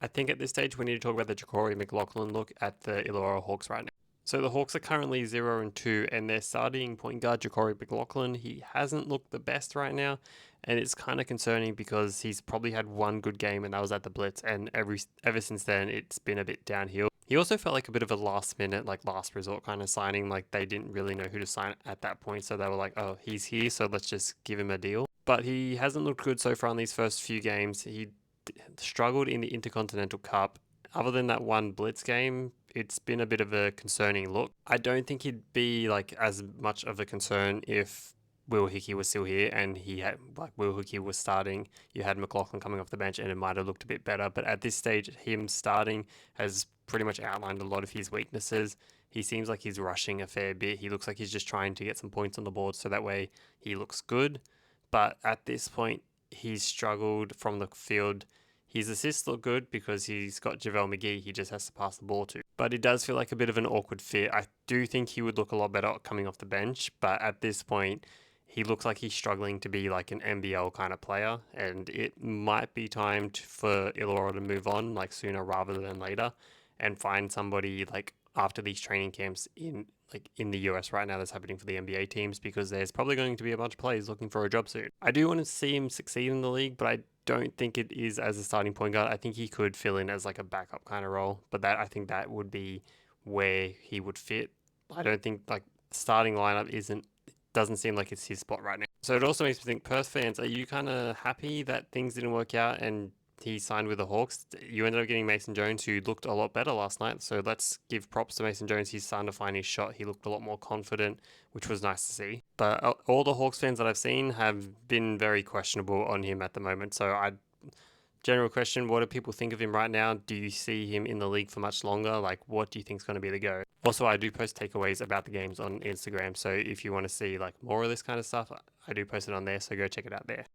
I think at this stage we need to talk about the JaQuori McLaughlin look at the Illawarra Hawks right now. So the Hawks are currently 0-2, and their starting point guard JaQuori McLaughlin, he hasn't looked the best right now, and it's kind of concerning because he's probably had one good game, and that was at the Blitz, and ever since then it's been a bit downhill. He also felt like a bit of a last minute, like last resort kind of signing. Like they didn't really know who to sign at that point, so they were like, "Oh, he's here, so let's just give him a deal." But he hasn't looked good so far in these first few games. He struggled in the Intercontinental Cup. Other than that one Blitz game, it's been a bit of a concerning look. I don't think he'd be like as much of a concern if Will Hickey was still here and he had like Will Hickey was starting. You had McLaughlin coming off the bench and it might have looked a bit better. But at this stage, him starting has pretty much outlined a lot of his weaknesses. He seems like he's rushing a fair bit. He looks like he's just trying to get some points on the board so that way he looks good. But at this point, he's struggled from the field. His assists look good because he's got JaVale McGee he just has to pass the ball to. But it does feel like a bit of an awkward fit. I do think he would look a lot better coming off the bench, but at this point, he looks like he's struggling to be like an NBL kind of player, and it might be time for Illawarra to move on like sooner rather than later and find somebody like after these training camps in the US right now that's happening for the NBA teams because there's probably going to be a bunch of players looking for a job soon. I do want to see him succeed in the league, but I don't think it is as a starting point guard. I think he could fill in as like a backup kind of role, but that I think that would be where he would fit. I don't think like starting lineup isn't doesn't seem like it's his spot right now. So it also makes me think, Perth fans, are you kind of happy that things didn't work out and he signed with the Hawks? You ended up getting Mason Jones, who looked a lot better last night. So let's give props to Mason Jones. He's starting to find his shot. He looked a lot more confident, which was nice to see. But all the Hawks fans that I've seen have been very questionable on him at the moment. So general question, what do people think of him right now? Do you see him in the league for much longer? Like, what do you think is going to be the go? Also, I do post takeaways about the games on Instagram. So if you want to see like more of this kind of stuff, I do post it on there. So go check it out there.